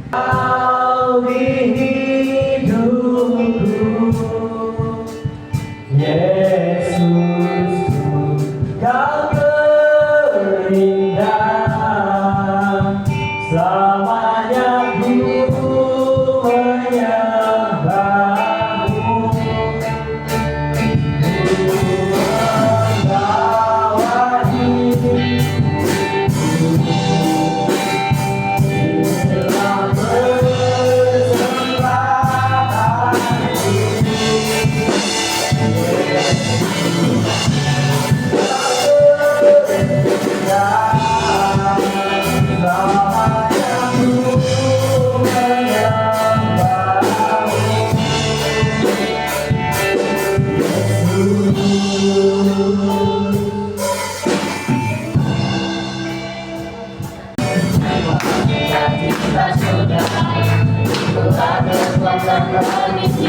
Kau di hidupku, Yesus, Kau terindah. Selamanya ku menyembahmu, membawa hidupku dalam persembahan ini.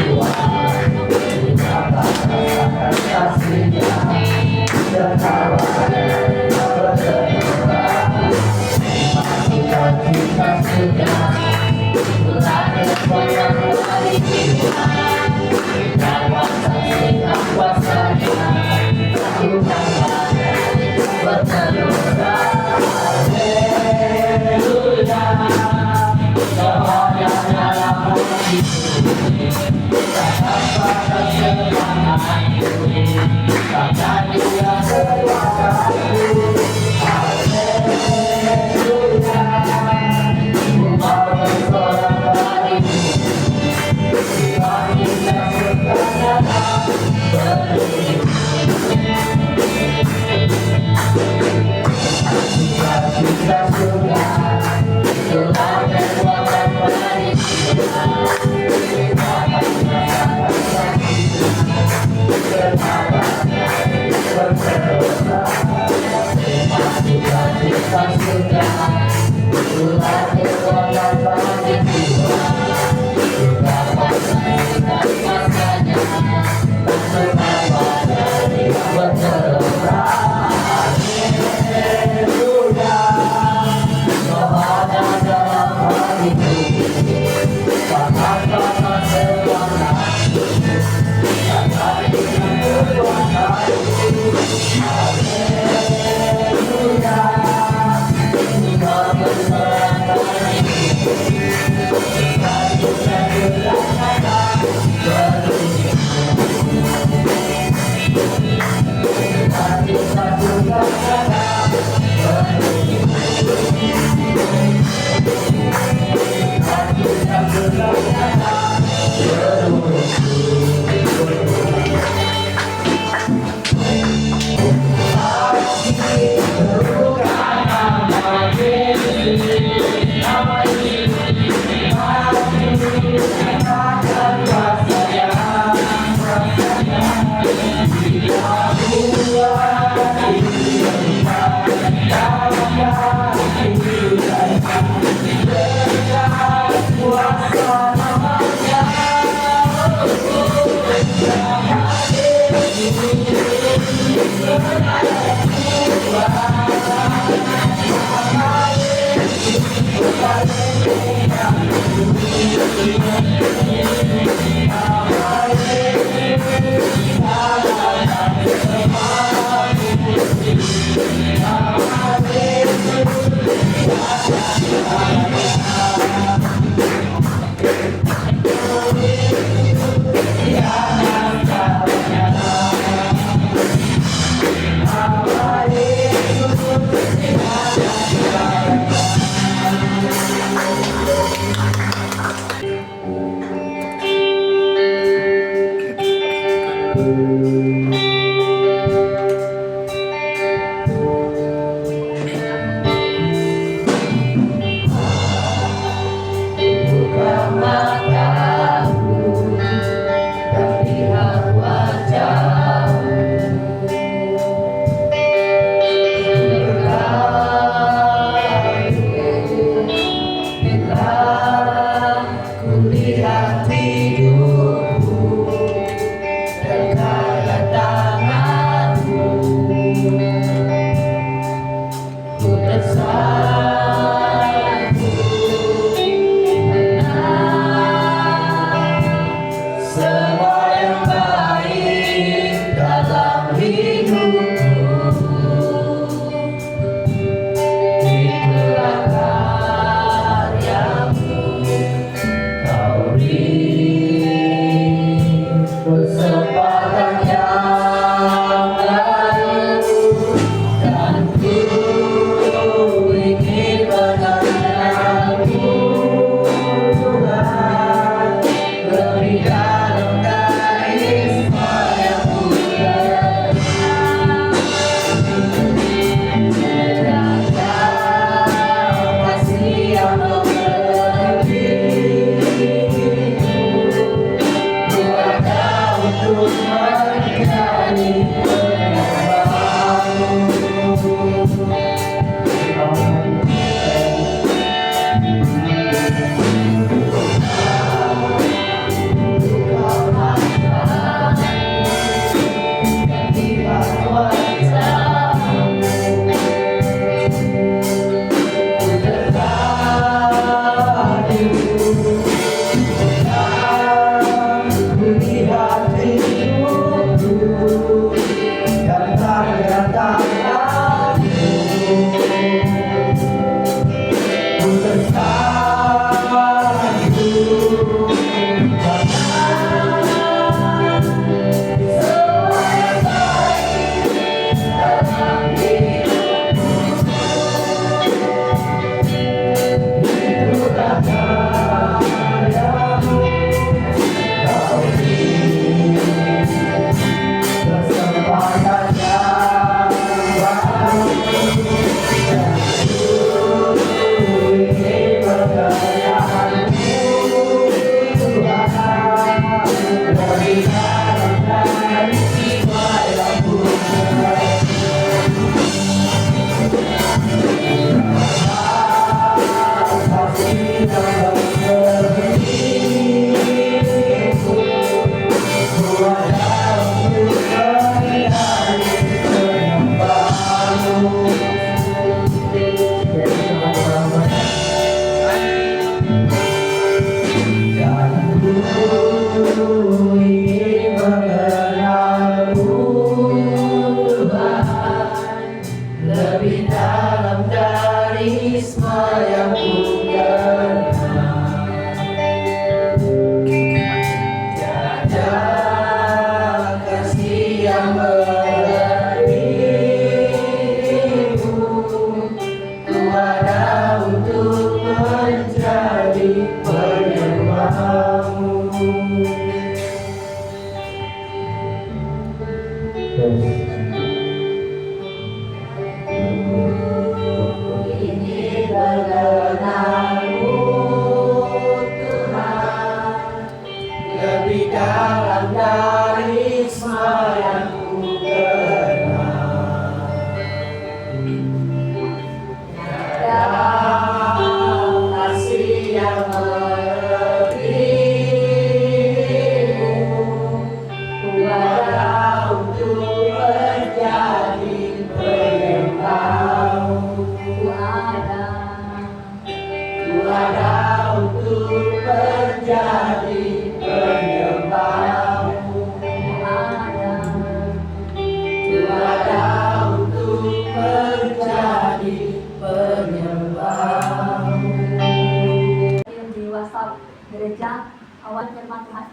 gereja awal firman Tuhan.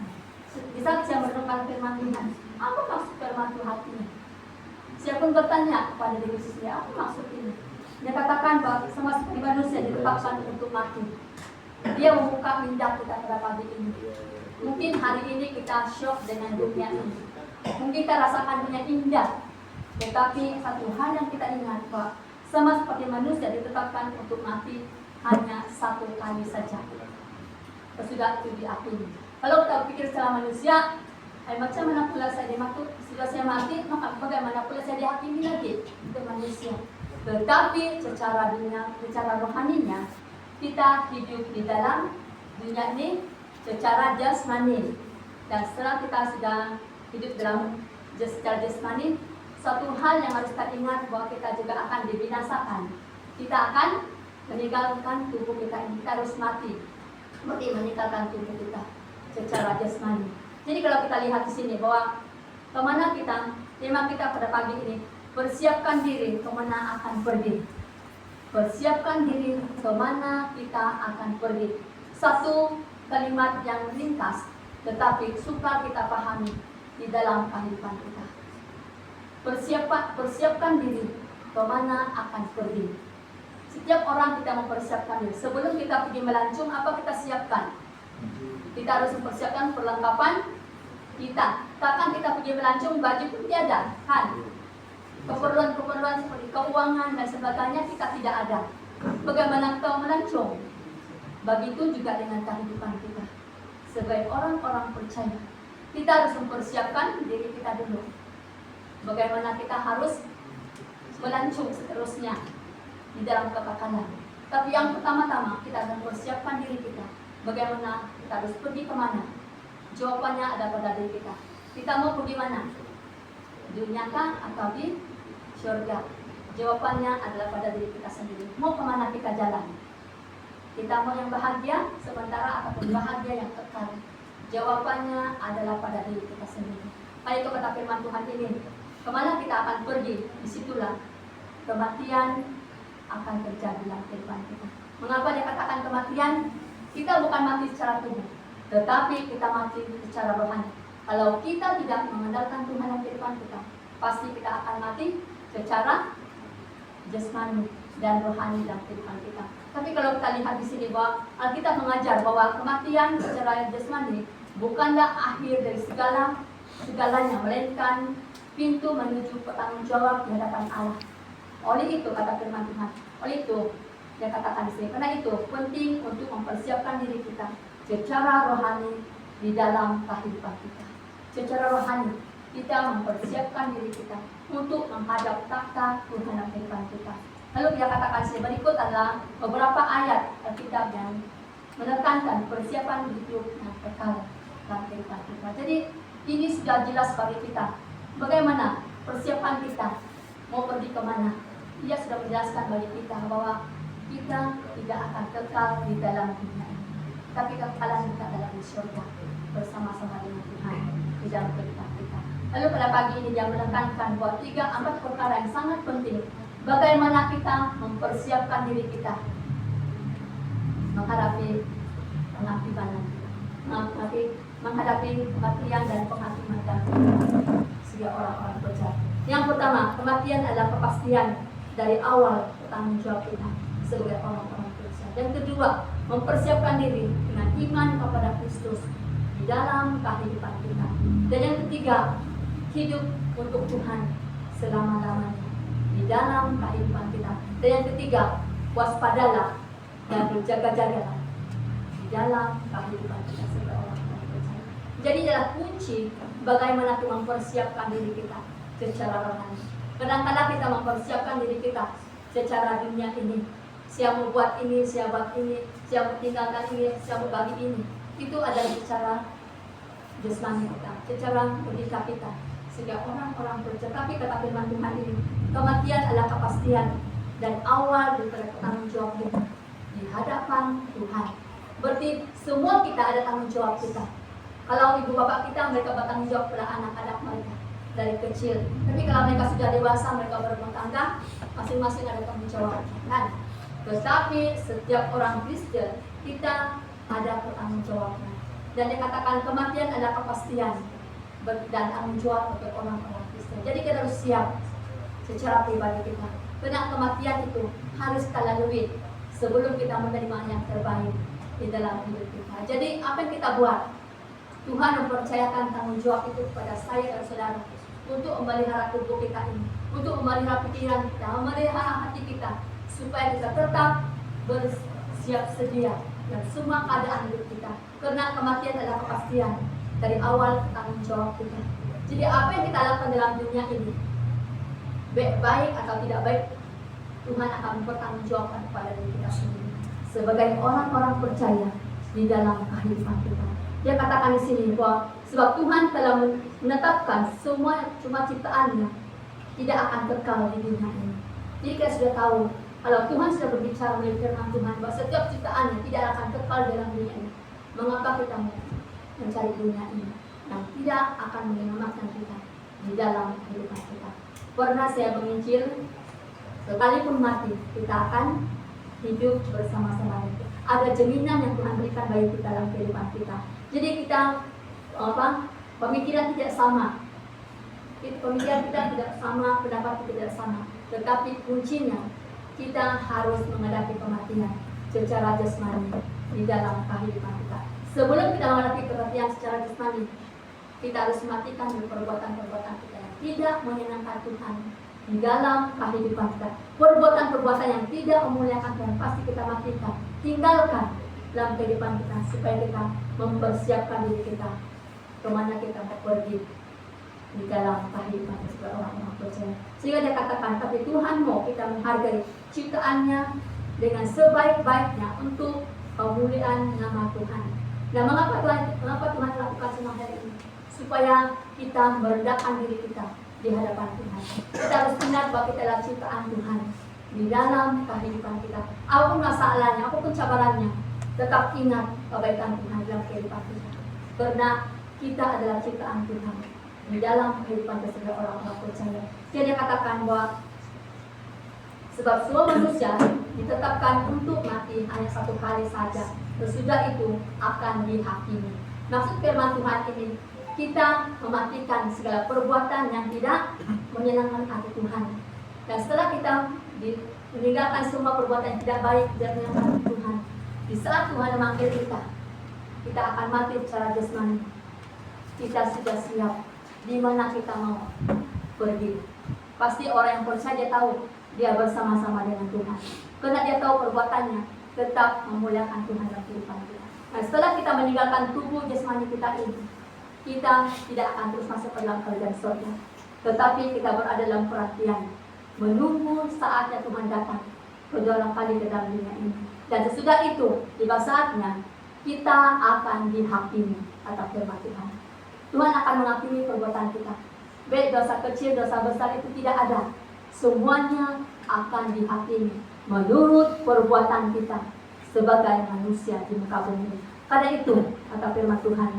Di saat saya merenungkan firman Tuhan, apa maksud firman Tuhan ini? Saya pun bertanya kepada diri sendiri, apa maksud ini? Dia katakan bahwa sama seperti manusia ditetapkan untuk mati. Dia membuka minda kita pada pagi ini. Mungkin hari ini kita syok dengan dunia ini. Mungkin kita rasakan dunia indah. Tetapi satu hal yang kita ingat bahwa sama seperti manusia ditetapkan untuk mati hanya satu kali saja. Sudah itu diakini. Kalau kita pikir secara manusia, macam mana pula saya dimati, sudah saya mati, maka bagaimana pula saya dihakimi lagi untuk manusia. Tetapi secara dunia, secara rohaninya, kita hidup di dalam dunia ini secara jasmani. Dan setelah kita sudah hidup dalam secara jasmani, satu hal yang harus kita ingat bahwa kita juga akan dibinasakan. Kita akan meninggalkan tubuh kita ini, kita harus mati. Seperti meninggalkan tubuh kita secara jasmani. Jadi kalau kita lihat di sini bahwa kemana kita, tema kita pada pagi ini, persiapkan diri kemana akan pergi. Persiapkan diri kemana kita akan pergi. Satu kalimat yang ringkas, tetapi sukar kita pahami di dalam kehidupan kita. Persiapkan diri kemana akan pergi. Setiap orang kita mempersiapkan diri. Sebelum kita pergi melancong, apa kita siapkan? Kita harus mempersiapkan perlengkapan kita. Takkan kita pergi melancong, baju pun tiada, kan? Keperluan-keperluan seperti keuangan dan sebagainya kita tidak ada. Bagaimana kita melancong? Begitu juga dengan kehidupan kita. Sebagai orang-orang percaya, kita harus mempersiapkan diri kita dulu. Bagaimana kita harus melancong seterusnya di dalam kekekalan. Tapi yang pertama-tama kita harus mempersiapkan diri kita. Bagaimana kita harus pergi kemana? Jawabannya ada pada diri kita. Kita mau pergi mana? Dunia kah atau di surga? Jawabannya adalah pada diri kita sendiri. Mau kemana kita jalan? Kita mau yang bahagia sementara ataupun bahagia yang kekal? Jawabannya adalah pada diri kita sendiri. Kayak itu kata firman Tuhan ini. Kemana kita akan pergi? Disitulah kematian akan terjadi dalam kehidupan kita. Mengapa dia katakan kematian? Kita bukan mati secara tubuh, tetapi kita mati secara rohani. Kalau kita tidak mengandalkan Tuhan dalam kehidupan kita, pasti kita akan mati secara jasmani dan rohani dalam kehidupan kita. Tapi kalau kita lihat di sini bahwa Alkitab mengajar bahwa kematian secara jasmani bukanlah akhir dari segalanya, melainkan pintu menuju pertanggung jawab di hadapan Allah. Oleh itu kata firman Tuhan, oleh itu dia katakan di sini, karena itu penting untuk mempersiapkan diri kita secara rohani di dalam kehidupan kita. Secara rohani kita mempersiapkan diri kita untuk menghadap takhta Tuhan dalam kehidupan kita. Lalu dia katakan sini, berikut adalah beberapa ayat Alkitab yang menekankan persiapan hidup yang kekal dalam kehidupan kita. Jadi ini sudah jelas bagi kita. Bagaimana persiapan kita mau pergi kemana? Dia sudah menjelaskan bagi kita bahwa kita tidak akan kekal di dalam dunia ini, tapi kekekalan kita adalah di surga bersama-sama dengan Tuhan di dalam kehidupan kita. Lalu pada pagi ini dia menekankan bahwa 3-4 perkara yang sangat penting. Bagaimana kita mempersiapkan diri kita menghadapi penghakiman, menghadapi kematian dan penghakiman dan setiap orang-orang percaya. Yang pertama, kematian adalah kepastian dari awal tanggung jawab kita sebagai orang-orang percaya. Yang kedua, mempersiapkan diri dengan iman kepada Kristus di dalam kehidupan kita. Dan yang ketiga, hidup untuk Tuhan selama-lamanya di dalam kehidupan kita. Dan yang ketiga, waspadalah dan berjaga-jagalah di dalam kehidupan kita sebagai orang-orang percaya. Jadi adalah kunci bagaimana kita mempersiapkan diri kita secara rohani. Kadang-kadang kita mempersiapkan diri kita secara dunia ini. Siapa mau buat ini, siapa buat ini, siapa mau tinggalkan ini, siapa mau bagi ini. Itu adalah secara jasmani kita, secara logika kita. Sehingga orang-orang percaya. Tapi kata firman Tuhan ini, kematian adalah kepastian dan awal daripada tanggung jawab kita di hadapan Tuhan. Berarti semua kita ada tanggung jawab kita. Kalau ibu bapak kita, mereka bertanggung jawab pada anak-anak mereka dari kecil. Tapi kalau mereka sudah dewasa, mereka berumah tangga, masing-masing ada tanggung jawab. Kan? Tetapi setiap orang Kristen, kita ada tanggung jawabnya. Dan dikatakan kematian adalah kepastian dan tanggung jawab untuk orang-orang Kristen. Jadi kita harus siap secara pribadi kita. Karena kematian itu harus kita lalui sebelum kita menerima yang terbaik di dalam hidup kita. Jadi apa yang kita buat? Tuhan mempercayakan tanggung jawab itu kepada saya dan saudara untuk memelihara tubuh kita ini, untuk memelihara pikiran kita, memelihara hati kita, supaya kita tetap bersiap sedia dan semua keadaan hidup kita. Karena kematian adalah kepastian dari awal tanggung jawab kita. Jadi apa yang kita lakukan dalam dunia ini, baik atau tidak baik, Tuhan akan mempertanggungjawabkan kepada diri kita sendiri sebagai orang-orang percaya di dalam kehidupan kita. Dia katakan di sini bahwa sebab Tuhan telah menetapkan semua cuma ciptaannya tidak akan kekal di dunia ini. Jadi kita sudah tahu kalau Tuhan sudah berbicara melalui firman Tuhan bahwa setiap ciptaannya tidak akan kekal dalam dunia ini. Mengapa kita mencari dunia ini yang tidak akan menyelamatkan kita di dalam kehidupan kita? Pernah saya menginjil, sekalipun mati kita akan hidup bersama-sama. Ada jaminan yang Tuhan berikan bagi kita dalam kehidupan kita. Jadi kita pemikiran tidak sama. Pemikiran kita tidak sama, pendapat kita tidak sama. Tetapi kuncinya kita harus menghadapi kematian secara jasmani di dalam kehidupan kita. Sebelum kita menghadapi kematian secara jasmani, kita harus matikan dari perbuatan-perbuatan kita yang tidak menyenangkan Tuhan di dalam kehidupan kita. Perbuatan-perbuatan yang tidak memuliakan Tuhan pasti kita matikan, tinggalkan dalam kehidupan kita supaya kita mempersiapkan diri kita kemana kita mau pergi di dalam kehidupan sebagai orang-orang percaya. Sehingga dia katakan, tapi Tuhan mau kita menghargai ciptaannya dengan sebaik-baiknya untuk pemuliaan nama Tuhan. Nah, mengapa Tuhan melakukan semua hal ini? Supaya kita merendahkan diri kita di hadapan Tuhan. Kita harus ingat bahwa kita adalah ciptaan Tuhan di dalam kehidupan kita. Apapun masalahnya, apapun cabarannya, tetap ingat kebaikan Tuhan dalam kehidupan kita. Karena kita adalah ciptaan Tuhan di dalam kehidupan kita sebagai orang-orang percaya. Dia katakan bahwa sebab semua manusia ditetapkan untuk mati hanya satu kali saja. Sesudah itu akan dihakimi. Maksud firman Tuhan ini, kita mematikan segala perbuatan yang tidak menyenangkan hati Tuhan. Dan setelah kita meninggalkan semua perbuatan yang tidak baik dan menyenangkan hati Tuhan, di saat Tuhan memanggil kita akan mati secara jasmani. Kita sudah siap di mana kita mau pergi. Pasti orang yang percaya tahu dia bersama-sama dengan Tuhan. Karena dia tahu perbuatannya tetap memuliakan Tuhan dalam kehidupan kita. Nah, setelah kita meninggalkan tubuh jasmani kita ini, kita tidak akan terus masuk ke dalam kerajaan surga. Tetapi kita berada dalam perhatian, menunggu saatnya Tuhan datang berulang kali ke dalam dunia ini. Dan sesudah itu, tiba saatnya kita akan dihakimi atas firman Tuhan. Tuhan akan menghakimi perbuatan kita. Baik dosa kecil, dosa besar itu tidak ada. Semuanya akan dihakimi menurut perbuatan kita sebagai manusia di muka bumi. Karena itu, kata firman Tuhan,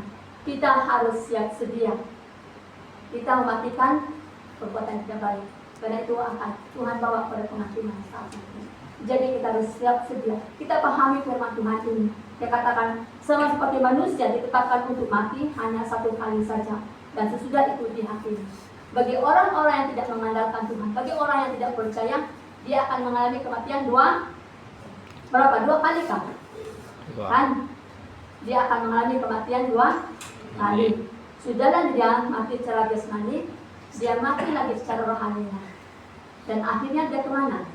kita harus siap sedia. Kita mematikan perbuatan tidak baik. Karena itu akan Tuhan bawa pada penghakiman saat itu. Jadi kita harus siap sedia. Kita pahami firman Tuhan ini. Dia katakan, sama seperti manusia ditetapkan untuk mati hanya satu kali saja. Dan sesudah itu dihakimi. Bagi orang-orang yang tidak mengandalkan Tuhan, bagi orang yang tidak percaya, dia akan mengalami kematian dua kali kan? Kan? Dia akan mengalami kematian 2 kali. Sudahlah dia mati secara jasmani, dia mati lagi secara rohaninya. Dan akhirnya dia kemana?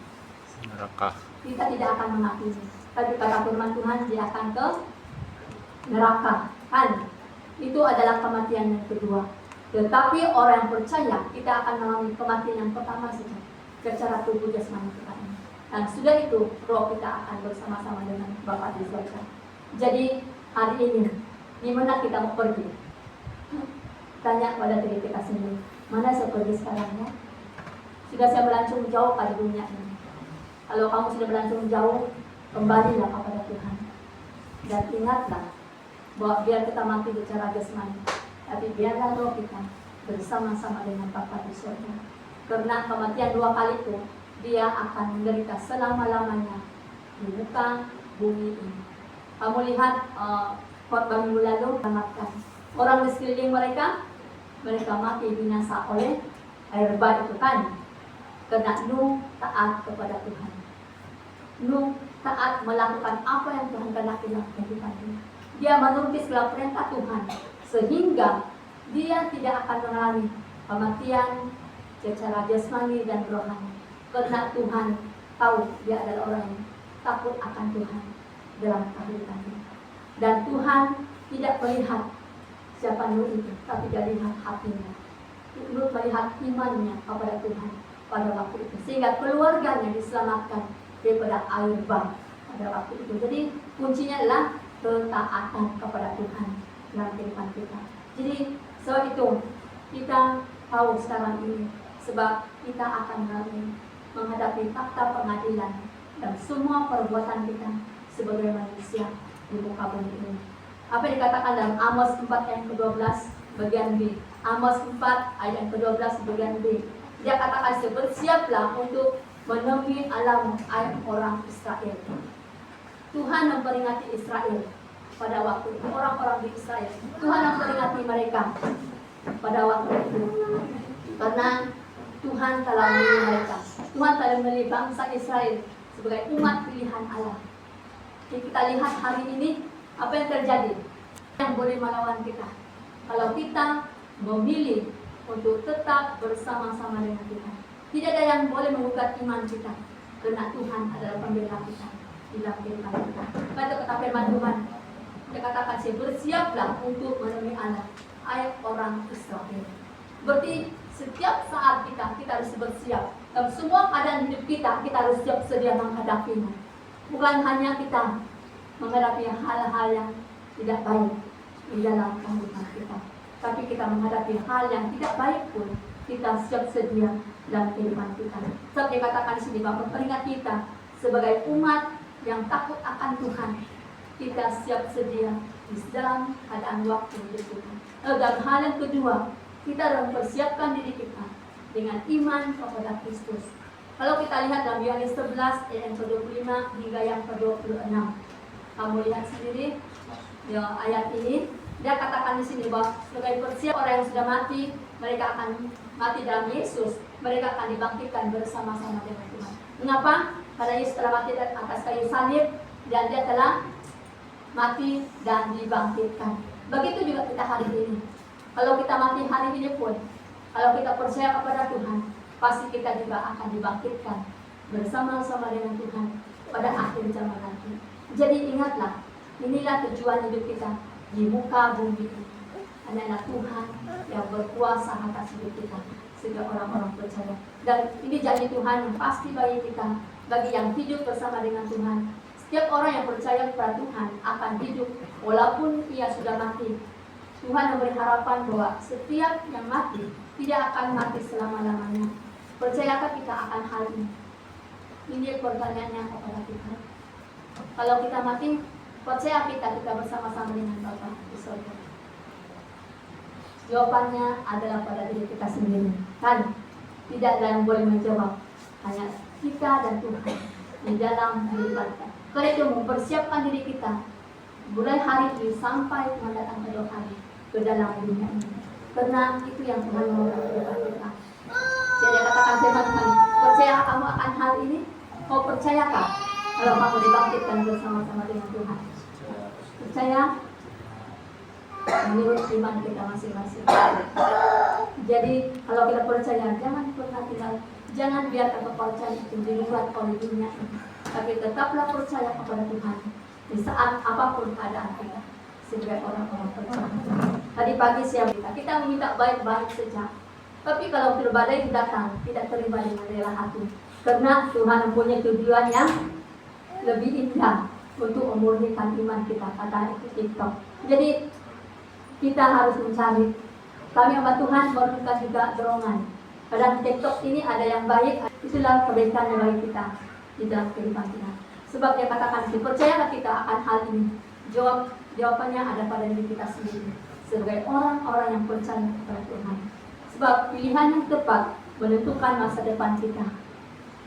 Neraka. Kita tidak akan mengakhiri. Tapi kata firman Tuhan, dia akan ke neraka. Kan? Itu adalah kematian yang kedua. Tetapi orang yang percaya, kita akan mengalami kematian yang pertama saja, secara tubuh jasmani kita ini. Dan sudah itu, roh kita akan bersama-sama dengan Bapa di surga. Jadi hari ini, di mana kita mau pergi? Tanya pada diri kita sendiri, mana saya pergi sekarang ya? Sudah saya melancung jauh pada dunia ini. Kalau kamu sudah melancung jauh, kembalilah kepada Tuhan. Dan ingatlah bahwa biar kita mati secara jasmani, tapi biarlah roh kita bersama-sama dengan Bapa di surga. Karena kematian 2 kali itu, dia akan menderita selama-lamanya di muka bumi ini. Kamu lihat khotbah minggu lalu, selamatkan orang di sekeliling mereka, mereka mati binasa oleh air bah itu kan, karena Nuh taat kepada Tuhan. Nuh taat melakukan apa yang Tuhan kehendaki dalam kehidupan dia. Dia menuruti segala perintah Tuhan, sehingga dia tidak akan mengalami kematian secara jasmani dan rohani. Karena Tuhan tahu dia adalah orang yang takut akan Tuhan dalam kehidupannya. Dan Tuhan tidak melihat siapa Nuh itu, tapi dia lihat hatinya. Nuh melihat imannya kepada Tuhan pada waktu itu, sehingga keluarganya diselamatkan daripada air bah pada waktu itu. Jadi kuncinya adalah ketaatan kepada Tuhan dalam kehidupan kita. Jadi sebab itu kita tahu sekarang ini, sebab kita akan menghadapi fakta pengadilan dan semua perbuatan kita sebagai manusia di muka bumi ini. Apa yang dikatakan dalam Amos 4 ayat ke-12 bagian B. Amos 4 ayat ke-12 bagian B. Dia katakan, bersiaplah untuk menemui alam air orang Israel. Tuhan memperingati Israel pada waktu itu, orang-orang di Israel. Tuhan memperingati mereka pada waktu itu, karena Tuhan telah memilih mereka. Tuhan telah memilih bangsa Israel sebagai umat pilihan Allah. Jadi kita lihat hari ini apa yang terjadi, yang boleh melawan kita. Kalau kita memilih untuk tetap bersama-sama dengan Tuhan, tidak ada yang boleh menggugat iman kita, karena Tuhan adalah pembela kita di dalam kehidupan kita. Kata kata firman Tuhan, dia katakan, bersiaplah untuk menemui Allah, ayat orang Israel. Berarti setiap saat kita harus bersiap. Dalam semua keadaan hidup kita harus siap sedia menghadapinya. Bukan hanya kita menghadapi hal-hal yang tidak baik di dalam kehidupan kita, tapi kita menghadapi hal yang tidak baik pun kita siap sedia dalam kehidupan kita. Sebab dikatakan di sini bahwa peringat kita sebagai umat yang takut akan Tuhan, kita siap sedia di dalam keadaan waktu hidup kita. Dan hal yang kedua, kita harus mempersiapkan diri kita dengan iman kepada Kristus. Kalau kita lihat dalam Yohanes 11 ayat yang ke-25 hingga yang ke-26, kamu lihat sendiri ya, ayat ini. Dia katakan di sini bahwa sebagai persiap orang yang sudah mati, mereka akan mati dalam Yesus, mereka akan dibangkitkan bersama-sama dengan Tuhan. Mengapa? Karena Yesus telah mati atas kayu salib dan dia telah mati dan dibangkitkan. Begitu juga kita hari ini. Kalau kita mati hari ini pun, kalau kita percaya kepada Tuhan, pasti kita juga akan dibangkitkan bersama-sama dengan Tuhan pada akhir zaman nanti. Jadi ingatlah, inilah tujuan hidup kita di muka bumi ini. Adalah Tuhan yang berkuasa atas hidup kita, sehingga orang-orang percaya. Dan ini janji Tuhan yang pasti bagi kita, bagi yang hidup bersama dengan Tuhan. Setiap orang yang percaya kepada Tuhan akan hidup walaupun ia sudah mati. Tuhan memberi harapan bahwa setiap yang mati tidak akan mati selama-lamanya. Percayakah kita akan hal ini? Ini pertanyaannya kepada kita. Kalau kita mati, percaya kita bersama-sama dengan Bapa di surga? Jawabannya adalah pada diri kita sendiri. Kan? Tidak ada yang boleh menjawab. Hanya kita dan Tuhan di dalam kehidupan kita. Karena itu mempersiapkan diri kita mulai hari ini sampai Tuhan datang kedua kali ke dalam dunia ini. Karena itu yang Tuhan mau kepada kita. Jadi katakan firman Tuhan, percaya kamu akan hal ini? Kau percayakah kalau kamu dibangkitkan bersama-sama dengan Tuhan? Percaya menurut iman kita masing-masing. Jadi kalau kita percaya, jangan pernah tinggal, jangan biarkan kepercayaan itu dibuat oleh dunia ini, tapi tetaplah percaya kepada Tuhan di saat apapun keadaan kita sebagai orang-orang percaya. Tadi pagi siang kita meminta baik-baik saja, tapi kalau badai datang tidak terima dengan rela hati, karena Tuhan mempunyai tujuan yang lebih indah untuk memurnikan iman kita, kata itu TikTok. Jadi kita harus mencari. Kami hamba Tuhan memerlukan juga dorongan. Pada TikTok ini ada yang baik, itulah kebaikan yang bagi kita di dalam kehidupan kita. Sebab dia katakan, percayakah kita akan hal ini? Jawabannya ada pada diri kita sendiri sebagai orang-orang yang percaya kepada Tuhan. Sebab pilihan yang tepat menentukan masa depan kita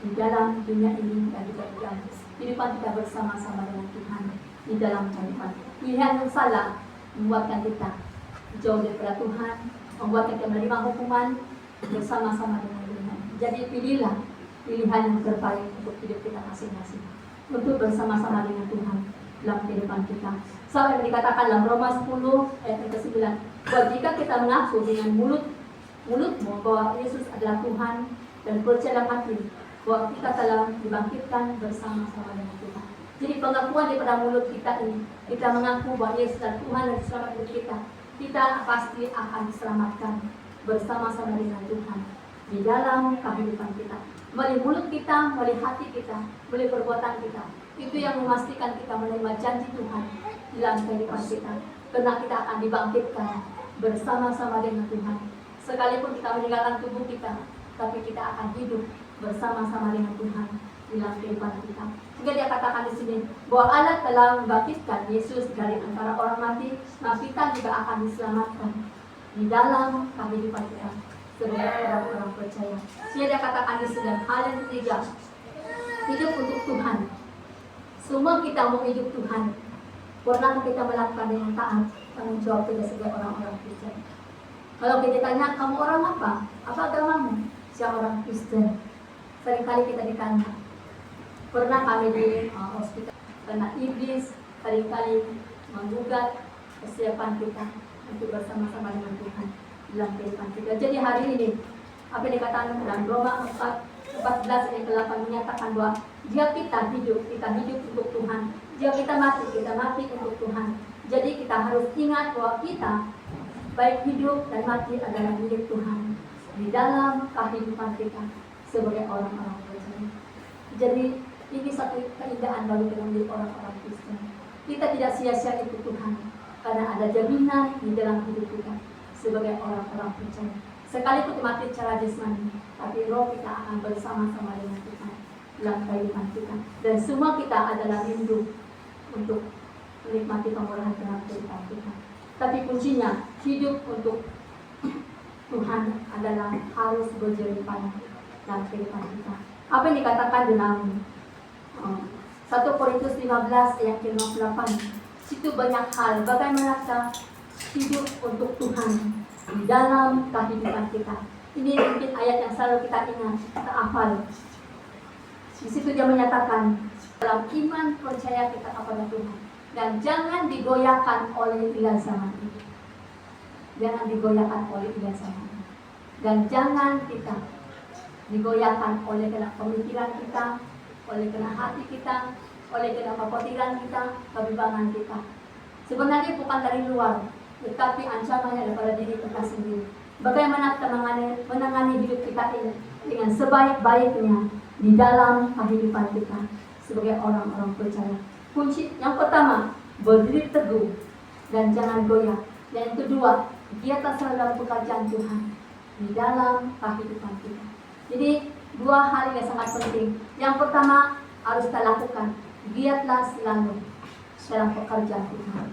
di dalam dunia ini dan juga di dalam kehidupan kita bersama-sama dengan Tuhan. di dalam kehidupan. Pilihan yang salah membuatkan kita jauh daripada Tuhan, membuatkan kita menerima hukuman bersama-sama dengan Tuhan. Jadi pilihlah pilihan yang terbaik untuk hidup kita masing-masing, untuk bersama-sama dengan Tuhan dalam kehidupan kita. Sampai dikatakan dalam Roma 10 ayat ke-9, bahwa jika kita mengaku dengan mulutmu bahwa Yesus adalah Tuhan dan percaya dalam hati bahwa kita telah dibangkitkan bersama-sama dengan Tuhan. Jadi pengakuan daripada mulut kita ini, kita mengaku bahwa Yesus adalah Tuhan dan selamat hidup kita pasti akan diselamatkan bersama-sama dengan Tuhan di dalam kehidupan kita. Melalui mulut kita, melalui hati kita, melalui perbuatan kita. Itu yang memastikan kita menerima janji Tuhan dalam kehidupan kita. Karena kita akan dibangkitkan bersama-sama dengan Tuhan. Sekalipun kita meninggalkan tubuh kita, tapi kita akan hidup bersama-sama dengan Tuhan dalam kehidupan kita. Sehingga dia katakan di sini bahwa Allah telah membangkitkan Yesus dari antara orang mati, maka kita juga akan diselamatkan di dalam kehidupan kita sebagai orang-orang percaya. Sehingga dia katakan di sini hal yang ketiga, hidup untuk Tuhan. Semua kita mau hidup Tuhan. Pernah kita melakukan dengan taat, tanggung jawab kita sebagai orang-orang Kristen. Kalau kita tanya, kamu orang apa? Apa agamamu? Saya orang Kristen. Seringkali kita ditanya. Pernah kami di hospital karena iblis seringkali menggugat kesiapan kita untuk bersama-sama dengan Tuhan dalam kehidupan kita. Jadi hari ini apa yang dikatakan dalam Roma 14 ayat 8 menyatakan bahwa jika kita hidup untuk Tuhan. Jika kita mati untuk Tuhan. Jadi kita harus ingat bahwa kita baik hidup dan mati adalah milik Tuhan di dalam kehidupan kita sebagai orang-orang percaya. Jadi ini satu keindahan bagi kita menjadi orang-orang Kristen. Kita tidak sia-sia ikut Tuhan karena ada jaminan di dalam hidup kita sebagai orang-orang percaya. Sekalipun mati secara jasmani, tapi roh kita akan bersama-sama dengan Tuhan dalam kehidupan kita. Dan semua kita adalah rindu untuk menikmati kemurahan dalam kehidupan kita. Tapi kuncinya hidup untuk Tuhan adalah harus berjerih payah dalam kehidupan kita. Apa yang dikatakan dalam 1 Korintus 15 ayat 58, situ banyak hal bagaimana kita hidup untuk Tuhan di dalam kehidupan kita. Ini mungkin ayat yang selalu kita ingat, kita hafal. Di situ dia menyatakan dalam iman percaya kita kepada Tuhan dan jangan digoyahkan oleh ilah zaman ini. Jangan digoyahkan oleh ilah zaman ini. Dan jangan kita digoyahkan oleh kena pemikiran kita, oleh kena hati kita, oleh kena kekhawatiran kita, kebimbangan kita. Sebenarnya bukan dari luar, tetapi ancamannya daripada diri kita sendiri. Bagaimana kita menangani hidup kita ini dengan sebaik-baiknya di dalam kehidupan kita sebagai orang-orang percaya. Kunci yang pertama, berdiri teguh dan jangan goyah. Dan yang kedua, giatlah selalu dalam pekerjaan Tuhan di dalam kehidupan kita. Jadi dua hal yang sangat penting. Yang pertama harus kita lakukan, giatlah selalu dalam pekerjaan Tuhan.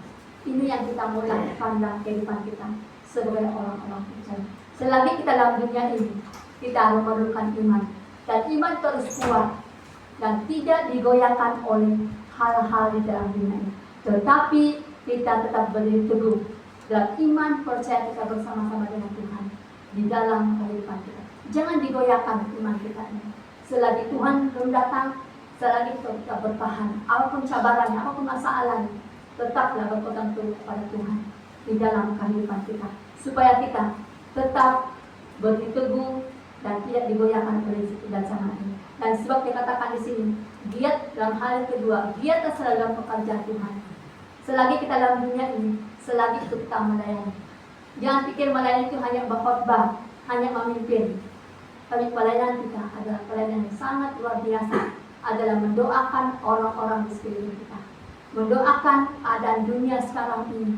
Ini yang kita mau lakukan dalam kehidupan kita sebagai orang-orang percaya. Selagi kita dalam dunia ini, kita memerlukan iman. Dan iman terus kuat dan tidak digoyahkan oleh hal-hal di dalam dunia ini. Tetapi kita tetap berdiri teguh dalam iman percaya kita bersama-sama dengan Tuhan di dalam kehidupan kita. Jangan digoyahkan iman kita ini. Selagi Tuhan belum datang, selagi kita bertahan, apapun cabarannya, apapun masalahnya, tetaplah berpegang teguh kepada Tuhan di dalam kehidupan kita, supaya kita tetap berdiri teguh dan tidak digoyahkan oleh situ dan sana ini. Dan sebab dikatakan di sini, giat dalam hal yang kedua, giatlah selalu dalam pekerjaan Tuhan. Selagi kita dalam dunia ini, selagi itu kita melayani. Jangan pikir melayani itu hanya berkhotbah, hanya memimpin. Tapi pelayanan kita adalah pelayanan yang sangat luar biasa, adalah mendoakan orang-orang di sekeliling kita, mendoakan keadaan dunia sekarang ini.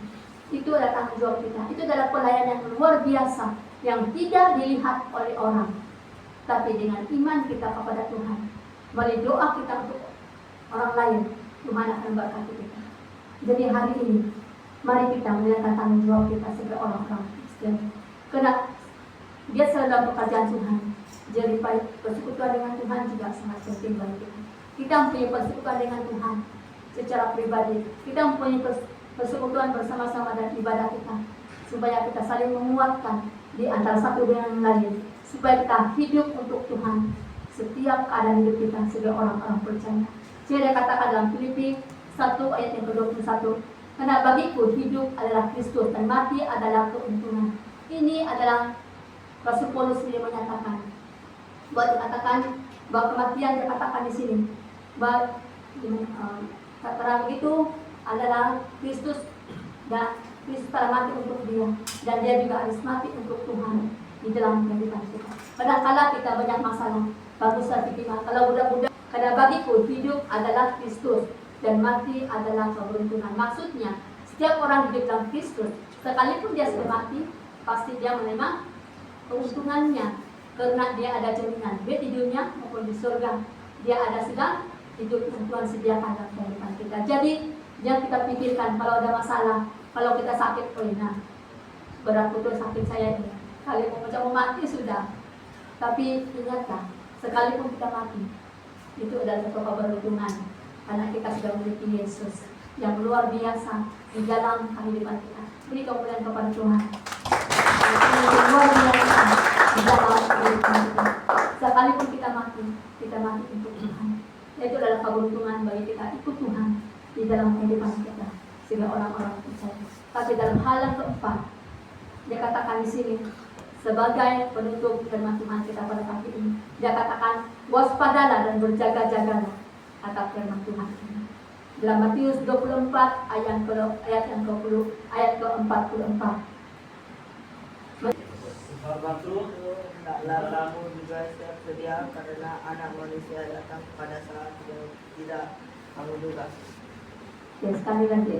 Itu adalah tanggung jawab kita. Itu adalah pelayanan yang luar biasa, yang tidak dilihat oleh orang, tapi dengan iman kita kepada Tuhan, melalui doa kita untuk orang lain, Tuhan akan memberkati kita. Jadi hari ini, mari kita melihat tanggung jawab kita sebagai orang-orang Kristen. Karena dia selalu dalam pekerjaan Tuhan. Jadi persekutuan dengan Tuhan juga sangat penting bagi kita. Kita mempunyai persekutuan dengan Tuhan. secara pribadi. Kita mempunyai persekutuan bersama-sama dan ibadah kita, supaya kita saling menguatkan di antara satu dengan yang lain, supaya kita hidup untuk Tuhan setiap keadaan hidup kita sebagai orang-orang percaya. Jadi dia katakan dalam Filipi 1 ayat yang ke-21, karena bagiku hidup adalah Kristus dan mati adalah keuntungan. Ini adalah Rasul Paulus sendiri menyatakan, bahwa dikatakan bahwa kematian dikatakan di sini, bahwa kata itu adalah Kristus, dan Kristus telah mati untuk dia, dan dia juga harus mati untuk Tuhan di dalam kehidupan kita. Kadang-kala kita banyak masalah, baguslah diterima. Kalau budak-budak, karena bagiku hidup adalah Kristus dan mati adalah keberuntungan. Maksudnya, setiap orang hidup dalam Kristus, sekalipun dia sudah mati, pasti dia menerima keuntungannya, karena dia ada jaminan baik di dunia maupun di surga. Dia ada sedang hidup yang Tuhan sediakan dalam kehidupan kita. Jadi jangan kita pikirkan kalau ada masalah, kalau kita sakit, nah berat betul sakit saya ini, kali mau mati sudah. Tapi ingatlah, sekalipun kita mati, itu adalah satu keberuntungan, karena kita sudah memiliki Yesus yang luar biasa di dalam kehidupan kita. Beri kemuliaan kepada Tuhan. Yang luar biasa di dalam kehidupan kita. Sekalipun kita mati untuk Tuhan. Itu adalah keberuntungan bagi kita ikut Tuhan di dalam kehidupan kita sebagai orang-orang percaya. Tapi dalam hal yang keempat, dia katakan di sini sebagai penutup firman Tuhan kita pada pagi ini, dia katakan waspadalah dan berjaga-jagalah, kata firman Tuhan ini. Dalam Matius 24 ayat yang ke-44. Sebab itu hendaklah kamu juga siap sedia, karena anak manusia datang pada saat yang tidak kamu duga. Ya, sekali lagi.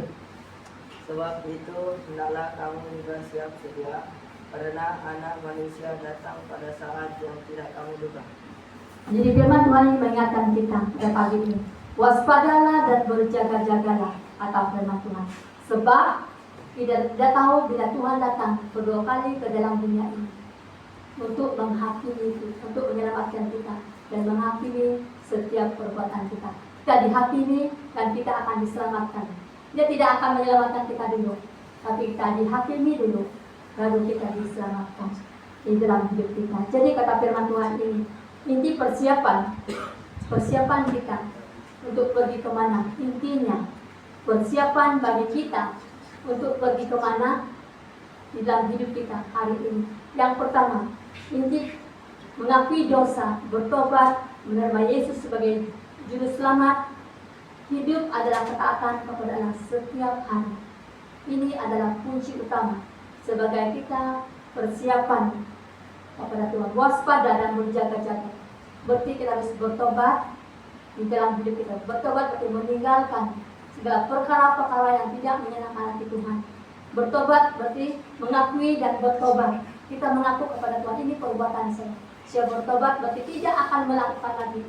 Sebab itu hendaklah kamu juga siap sedia, karena anak manusia datang pada saat yang tidak kamu duga. Jadi firman Tuhan ini mengingatkan kita pada pagi ini, waspadalah dan berjaga-jagalah, kata firman Tuhan. Sebab tidak tahu bila Tuhan datang kedua kali ke dalam dunia ini untuk menghakimi, untuk menyelamatkan kita dan menghakimi setiap perbuatan kita. Kita dihakimi dan kita akan diselamatkan. Dia tidak akan menyelamatkan kita dulu, tapi kita dihakimi dulu, lalu kita diselamatkan di dalam hidup kita. Jadi kata firman Tuhan ini, inti persiapan kita untuk pergi kemana? Intinya persiapan bagi kita untuk pergi kemana di dalam hidup kita hari ini. Yang pertama, inti mengakui dosa, bertobat, menerima Yesus sebagai juru selamat. Hidup adalah ketaatan kepada Allah setiap hari. Ini adalah kunci utama sebagai kita persiapan kepada Tuhan. Waspada dan berjaga-jaga. Berarti kita harus bertobat di dalam hidup kita. Bertobat berarti meninggalkan segala perkara-perkara yang tidak menyenangkan hati Tuhan. Bertobat berarti mengakui dan bertobat. Kita mengaku kepada Tuhan, ini perbuatan saya. Saya bertobat berarti tidak akan melakukan lagi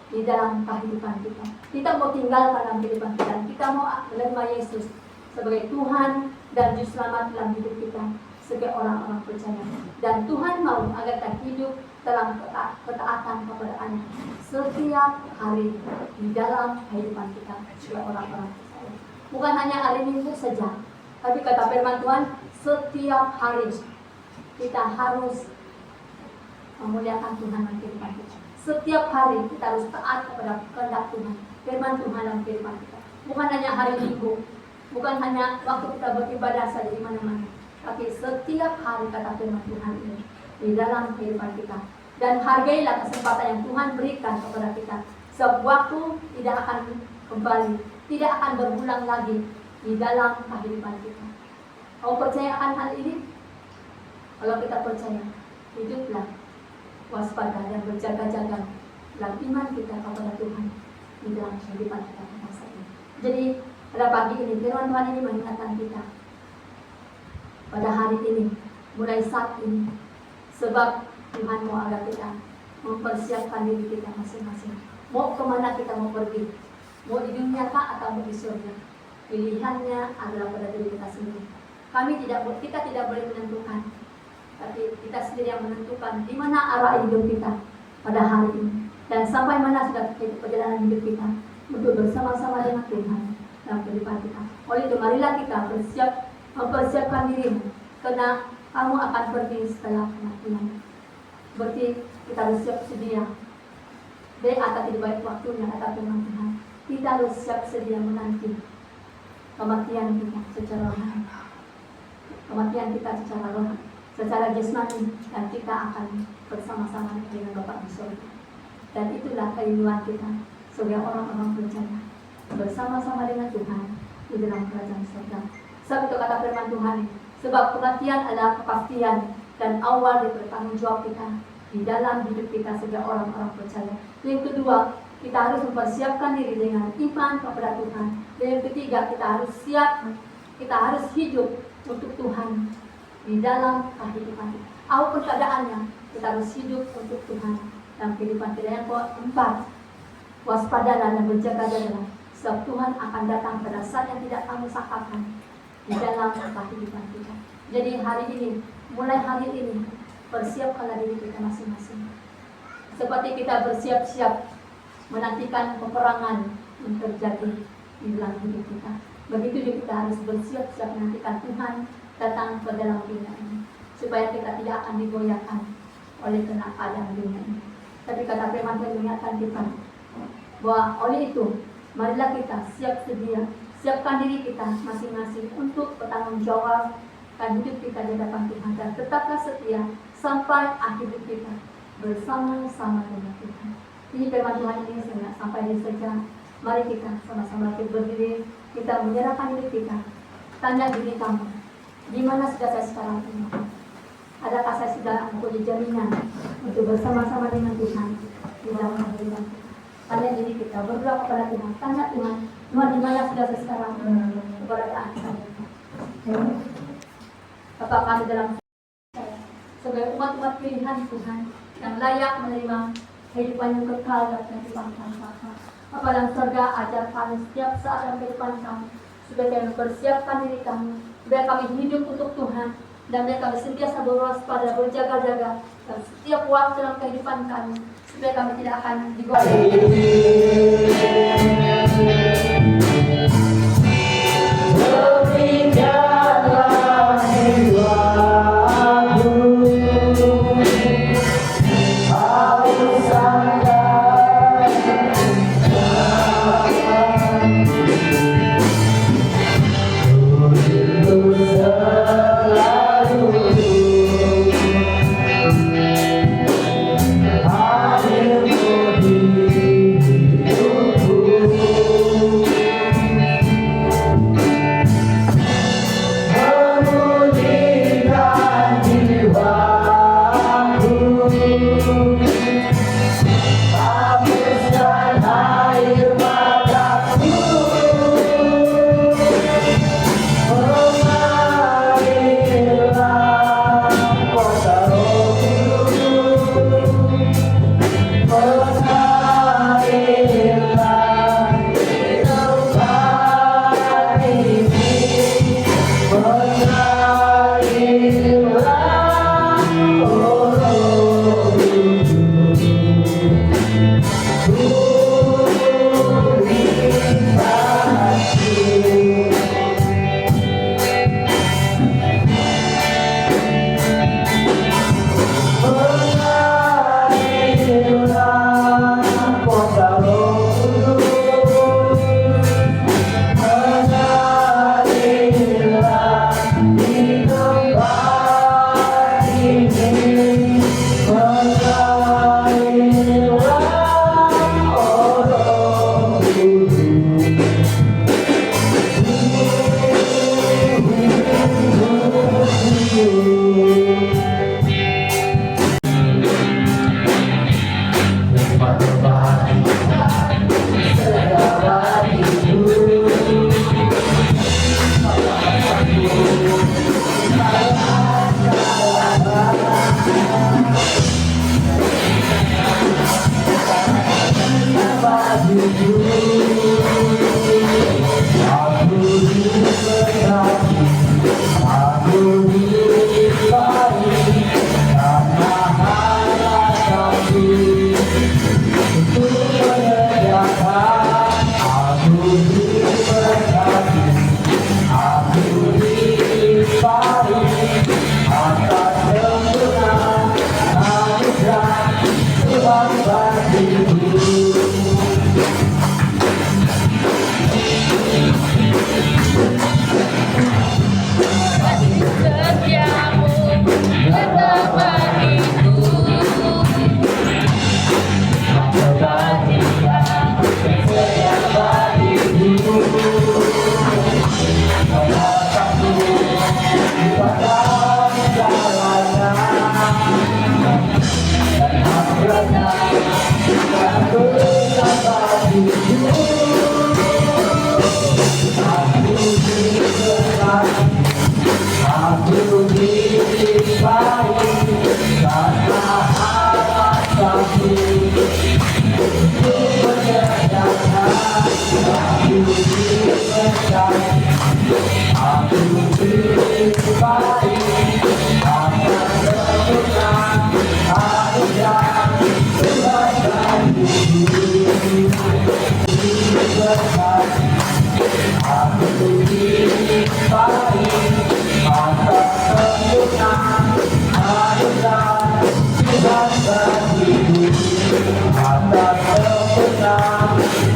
di dalam kehidupan kita. Kita mau tinggalkan dalam kehidupan kita. Kita mau menerima Yesus sebagai Tuhan dan Juru Selamat dalam hidup kita sebagai orang-orang percaya. Dan Tuhan mau agar kita hidup dalam ketaatan kepada Allah setiap hari di dalam kehidupan kita sebagai orang-orang percaya. Bukan hanya hari Minggu saja, tapi kata firman Tuhan, setiap hari kita harus memuliakan Tuhan dalam kehidupan kita. Setiap hari kita harus taat kepada kehendak Tuhan, firman Tuhan dalam kehidupan kita. Bukan hanya hari Minggu, bukan hanya waktu kita beribadah saja di mana-mana, tapi setiap hari kata firman Tuhan ini di dalam kehidupan kita. Dan hargailah kesempatan yang Tuhan berikan kepada kita. Sebab waktu tidak akan kembali, tidak akan berulang lagi di dalam kehidupan kita. Kau percaya akan hal ini? Kalau kita percaya, hiduplah waspada dan berjaga-jaga dalam iman kita kepada Tuhan di dalam kehidupan kita masa ini. Jadi pada pagi ini firman Tuhan ini mengingatkan kita pada hari ini, mulai saat ini, sebab Tuhan mau agar kita mempersiapkan diri kita masing-masing. Mau kemana kita mau pergi? Mau di dunia kah atau mau di surga? Pilihannya adalah pada diri kita sendiri. Kita tidak boleh menentukan, tapi kita sendiri yang menentukan di mana arah hidup kita pada hari ini dan sampai mana sudah perjalanan hidup kita. untuk bersama-sama dengan Tuhan dalam kehidupan kita. Oleh itu marilah kita mempersiapkan diri, karena kamu akan pergi setelah kematian. Berarti kita harus siap sedia. Baik atau tidak baik waktunya kata firman Tuhan. Kita harus siap sedia menanti kematian kita secara rohani. Kematian kita secara rohani, secara jasmani, dan kita akan bersama-sama dengan Bapa di surga. Dan itulah keinginan kita sebagai orang-orang percaya, bersama-sama dengan Tuhan di dalam kerajaan surga. Sebab itu kata firman Tuhan, sebab kematian adalah kepastian dan awal dari pertanggungjawab kita di dalam hidup kita sebagai orang-orang percaya. Yang kedua, kita harus mempersiapkan diri dengan iman kepada Tuhan. Dan yang ketiga, kita harus siap, kita harus hidup untuk Tuhan di dalam kehidupan kita. Apapun keadaannya, kita harus hidup untuk Tuhan dalam kehidupan kita. Yang keempat, waspadalah dan berjaga-jagalah, sebab Tuhan akan datang pada saat yang tidak kamu sangkakan di dalam kehidupan kita. Jadi hari ini, mulai hari ini, persiapkanlah diri kita masing-masing. Seperti kita bersiap-siap menantikan peperangan yang terjadi di dalam hidup kita. Begitu juga kita harus bersiap-siap menantikan Tuhan datang ke dalam dunia ini, supaya kita tidak akan digoyahkan oleh keadaan dunia ini. Tapi kata firman Tuhan mengingatkan kita bahwa oleh itu marilah kita siap sedia, siapkan diri kita masing-masing untuk bertanggung jawab dan hidup kita di hadapan Tuhan, dan tetaplah setia sampai akhir hidup kita bersama-sama dengan Tuhan. Ini firman Tuhan ini sampai di saja. Mari kita sama-sama berdiri, kita menyerahkan diri kita. Tanya diri kamu, di mana sudah saya sekarang ini? Adakah saya sudah mempunyai jaminan untuk bersama-sama dengan Tuhan di dalam kehidupan kita? Tanya diri kita, berdoa kepada Tuhan. Tanya Tuhan, Tuhan di mana sudah saya sekarang keberadaan saya? Apakah di dalam saya sebagai umat-umat pilihan Tuhan yang layak menerima kehidupan yang kekal dan kehidupan tanpa. Apa dalam surga ajar kami setiap saat dalam kehidupan kami, supaya kami mempersiapkan diri kami, supaya kami hidup untuk Tuhan, dan supaya kami sentiasa berwaspada, berjaga-jaga dalam setiap waktu dalam kehidupan kami, supaya kami tidak akan digoyahkan.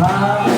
Amin.